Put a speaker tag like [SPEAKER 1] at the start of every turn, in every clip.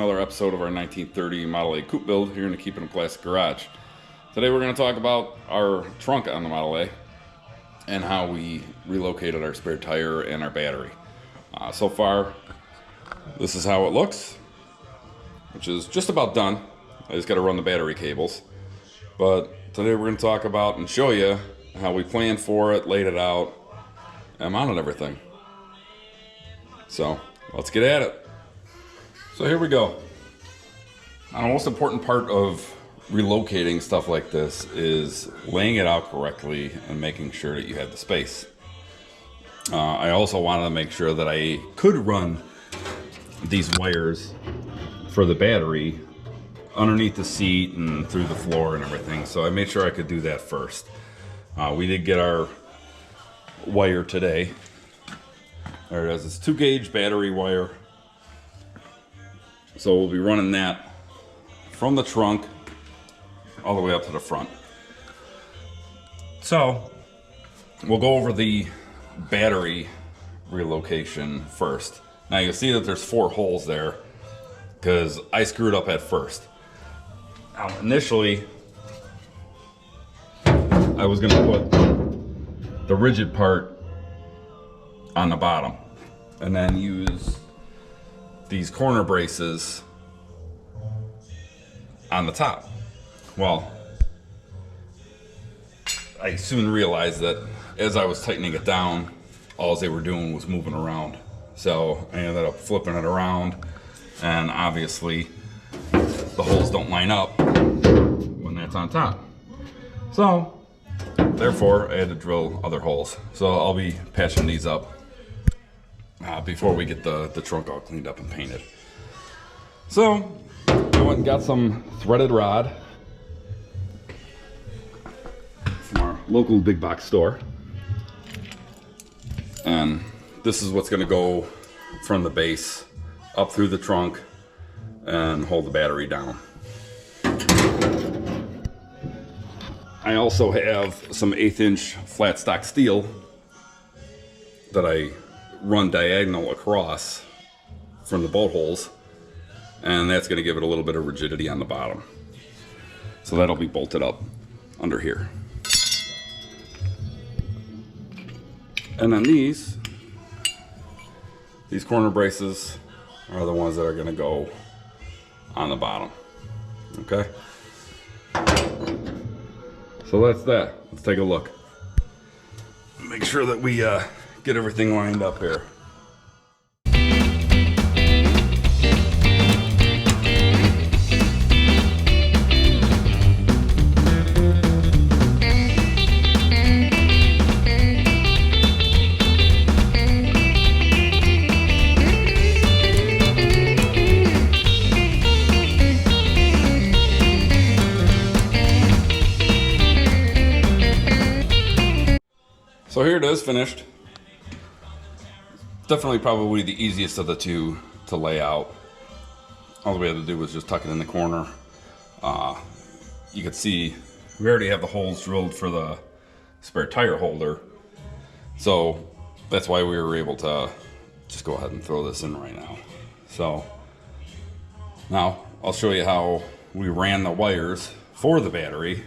[SPEAKER 1] another episode of our 1930 Model A Coupe build here in the Keeping It Classic garage. Today we're going to talk about our trunk on the Model A and how we relocated our spare tire and our battery. So far, this is how it looks, which is just about done. I just got to run the battery cables. But today we're going to talk about and show you how we planned for it, laid it out, and mounted everything. So let's get at it. So here we go. Now, the most important part of relocating stuff like this is laying it out correctly and making sure that you have the space. I also wanted to make sure that I could run these wires for the battery underneath the seat and through the floor and everything. So I made sure I could do that first. We did get our wire today. There it is. It's 2-gauge battery wire. So we'll be running that from the trunk all the way up to the front. So we'll go over the battery relocation first. Now you'll see that there's 4 holes there because I screwed up at first. Now initially I was going to put the rigid part on the bottom and then use these corner braces on the top. Well, I soon realized that as I was tightening it down, all they were doing was moving around. So I ended up flipping it around, and obviously the holes don't line up when that's on top. So therefore I had to drill other holes. So I'll be patching these up before we get the trunk all cleaned up and painted. So I went and got some threaded rod from our local big box store. And this is what's going to go from the base up through the trunk and hold the battery down. I also have some 1/8" flat stock steel that I run diagonal across from the bolt holes, and that's going to give it a little bit of rigidity on the bottom. So that'll be bolted up under here. And then these corner braces are the ones that are going to go on the bottom. Okay? So that's that. Let's take a look. Make sure that we get everything lined up here. So here it is, finished. Definitely probably the easiest of the two to lay out. All we had to do was just tuck it in the corner. You can see we already have the holes drilled for the spare tire holder. So that's why we were able to just go ahead and throw this in right now. So now I'll show you how we ran the wires for the battery.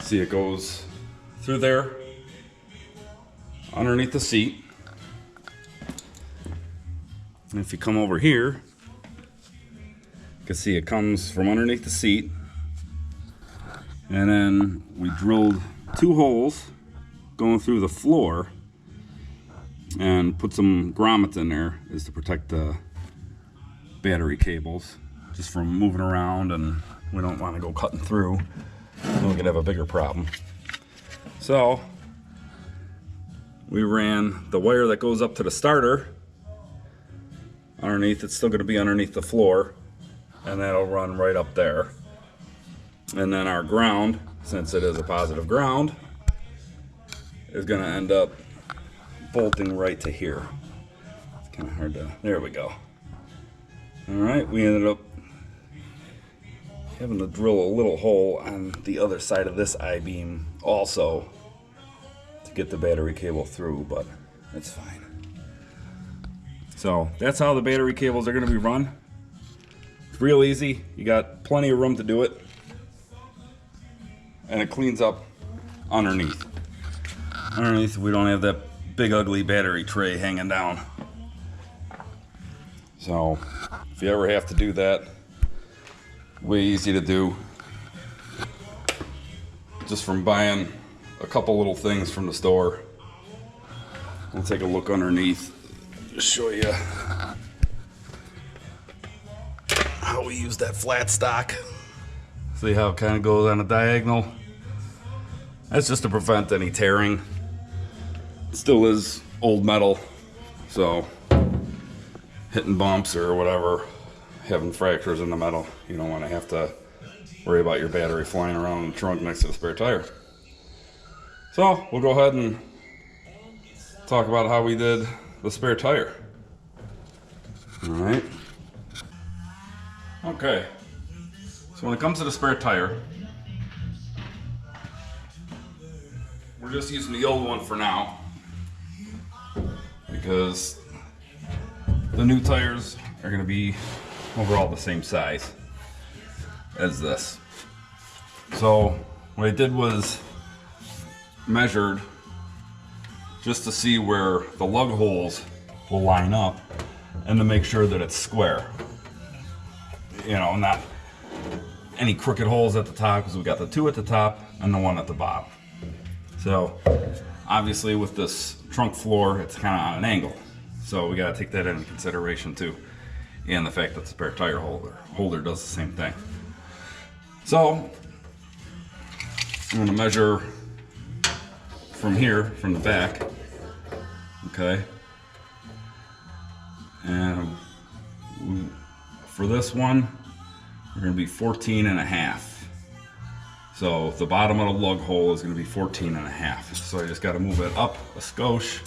[SPEAKER 1] See, it goes through there underneath the seat, and if you come over here you can see it comes from underneath the seat, and then we drilled 2 holes going through the floor and put some grommets in there is to protect the battery cables just from moving around, and we don't want to go cutting through, then we could have a bigger problem. So we ran the wire that goes up to the starter underneath. It's still going to be underneath the floor, and that'll run right up there. And then our ground, since it is a positive ground, is going to end up bolting right to here. It's kind of hard to, there we go. All right, we ended up having to drill a little hole on the other side of this I-beam also to get the battery cable through, but it's fine. So that's how the battery cables are going to be run. It's real easy. You got plenty of room to do it. And it cleans up underneath. Underneath, we don't have that big ugly battery tray hanging down. So if you ever have to do that, way easy to do. Just from buying a couple little things from the store. We'll take a look underneath, show you how we use that flat stock. See how it kind of goes on a diagonal? That's just to prevent any tearing. It still is old metal, so hitting bumps or whatever, having fractures in the metal, you don't want to have to worry about your battery flying around in the trunk next to the spare tire. So we'll go ahead and talk about how we did the spare tire. All right. Okay. So when it comes to the spare tire, we're just using the old one for now because the new tires are going to be overall the same size as this. So what I did was measured just to see where the lug holes will line up and to make sure that it's square. You know, not any crooked holes at the top, because we got the 2 at the top and the 1 at the bottom. So obviously with this trunk floor, it's kind of on an angle. So we got to take that into consideration too. And the fact that the spare tire holder does the same thing. So I'm going to measure from here, from the back. Okay. And for this one, we're going to be 14.5. So the bottom of the lug hole is going to be 14.5. So I just got to move it up a skosh.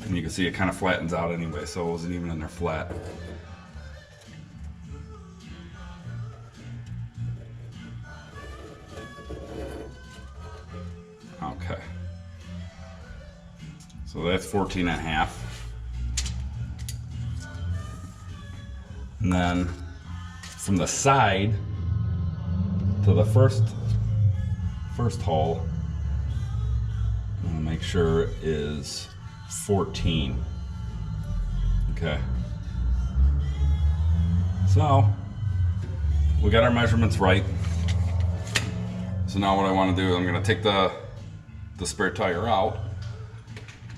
[SPEAKER 1] And you can see it kind of flattens out anyway, so it wasn't even in there flat. Okay. So that's 14.5. And then from the side to the first hole, I'm gonna make sure it is 14. Okay. So we got our measurements right. So now what I want to do, I'm going to take the spare tire out.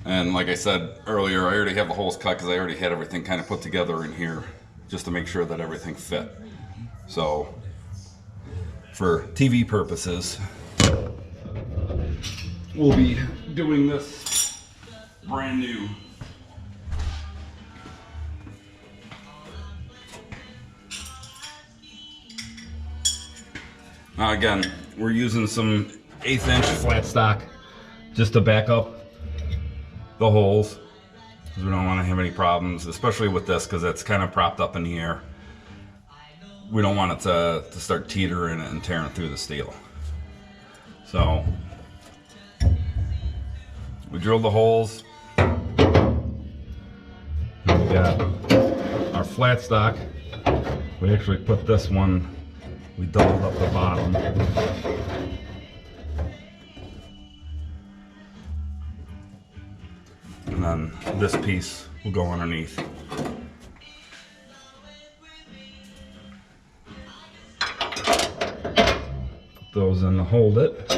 [SPEAKER 1] And like I said earlier, I already have the holes cut because I already had everything kind of put together in here just to make sure that everything fit. So for TV purposes, we'll be doing this brand new. Now again, we're using some 1/8 inch flat stock just to back up the holes, because we don't want to have any problems, especially with this because it's kind of propped up in the air. We don't want it to start teetering and tearing through the steel. So we drilled the holes. We got our flat stock. We actually put this one, we doubled up the bottom. And then this piece will go underneath. Put those in to hold it.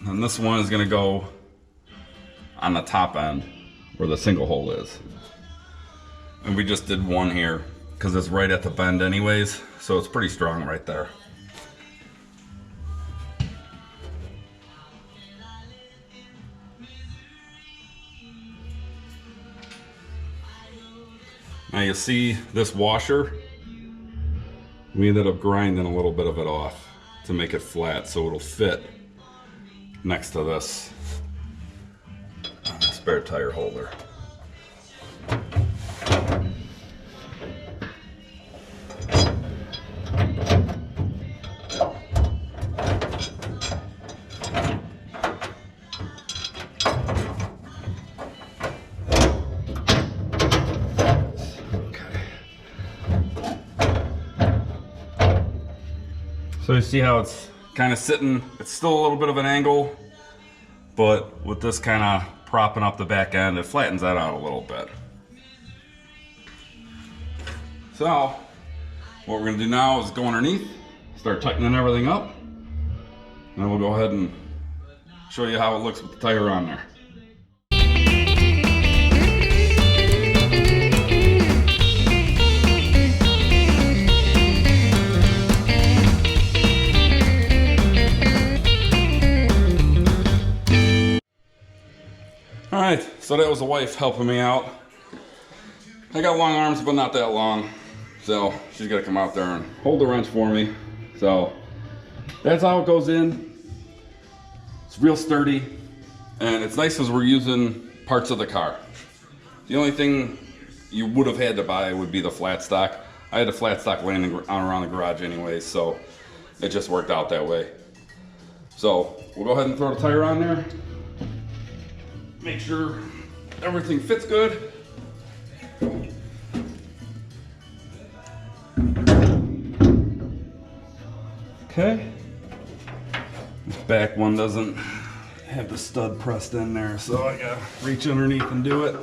[SPEAKER 1] And this one is going to go on the top end where the single hole is. And we just did one here because it's right at the bend anyways, so it's pretty strong right there. Now you see this washer, we ended up grinding a little bit of it off to make it flat so it'll fit next to this spare tire holder. So you see how it's kind of sitting, it's still a little bit of an angle, but with this kind of propping up the back end, it flattens that out a little bit. So what we're gonna do now is go underneath, start tightening everything up, and then we'll go ahead and show you how it looks with the tire on there. Alright, so that was the wife helping me out. I got long arms, but not that long. So she's got to come out there and hold the wrench for me. So that's how it goes in. It's real sturdy. And it's nice because we're using parts of the car. The only thing you would have had to buy would be the flat stock. I had a flat stock laying around the garage anyway, so it just worked out that way. So we'll go ahead and throw the tire on there. Make sure everything fits good. Okay. This back one doesn't have the stud pressed in there, so I gotta reach underneath and do it.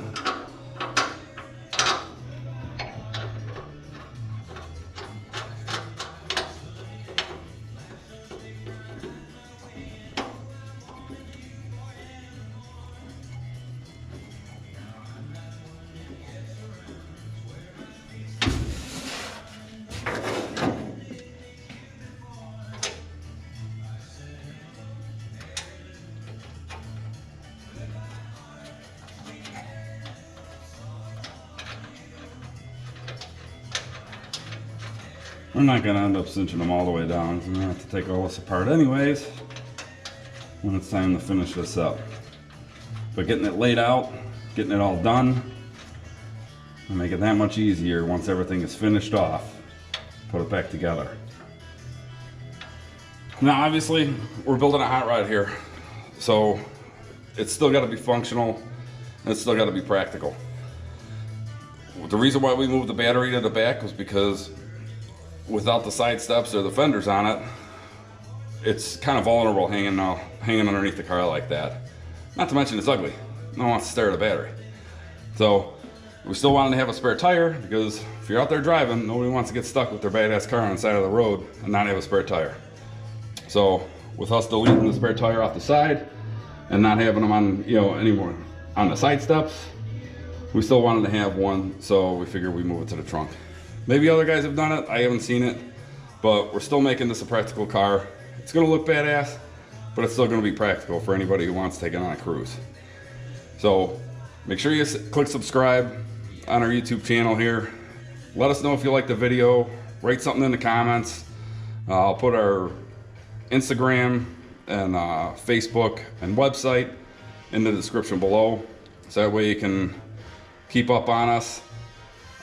[SPEAKER 1] We're not gonna end up cinching them all the way down, because I'm gonna have to take all this apart anyways when it's time to finish this up. But getting it laid out, getting it all done, will make it that much easier once everything is finished off. Put it back together. Now obviously, we're building a hot rod here, so it's still gotta be functional, and it's still gotta be practical. The reason why we moved the battery to the back was because without the side steps or the fenders on it, it's kind of vulnerable hanging underneath the car like that. Not to mention it's ugly. No one wants to stare at a battery. So we still wanted to have a spare tire, because if you're out there driving, nobody wants to get stuck with their badass car on the side of the road and not have a spare tire. So with us deleting the spare tire off the side and not having them on, anymore on the side steps, we still wanted to have one, so we figured we'd move it to the trunk. Maybe other guys have done it, I haven't seen it, but we're still making this a practical car. It's gonna look badass, but it's still gonna be practical for anybody who wants to take it on a cruise. So make sure you click subscribe on our YouTube channel here. Let us know if you like the video, write something in the comments. I'll put our Instagram and Facebook and website in the description below, so that way you can keep up on us.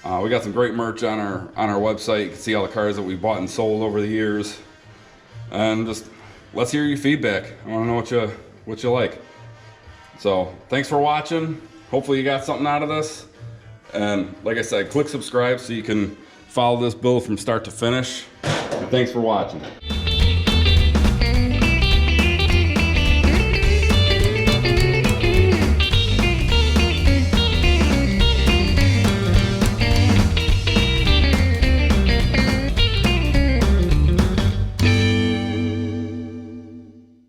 [SPEAKER 1] We got some great merch on our website. You can see all the cars that we bought and sold over the years. And just let's hear your feedback. I want to know what you like. So thanks for watching. Hopefully you got something out of this. And like I said, click subscribe so you can follow this build from start to finish. And thanks for watching.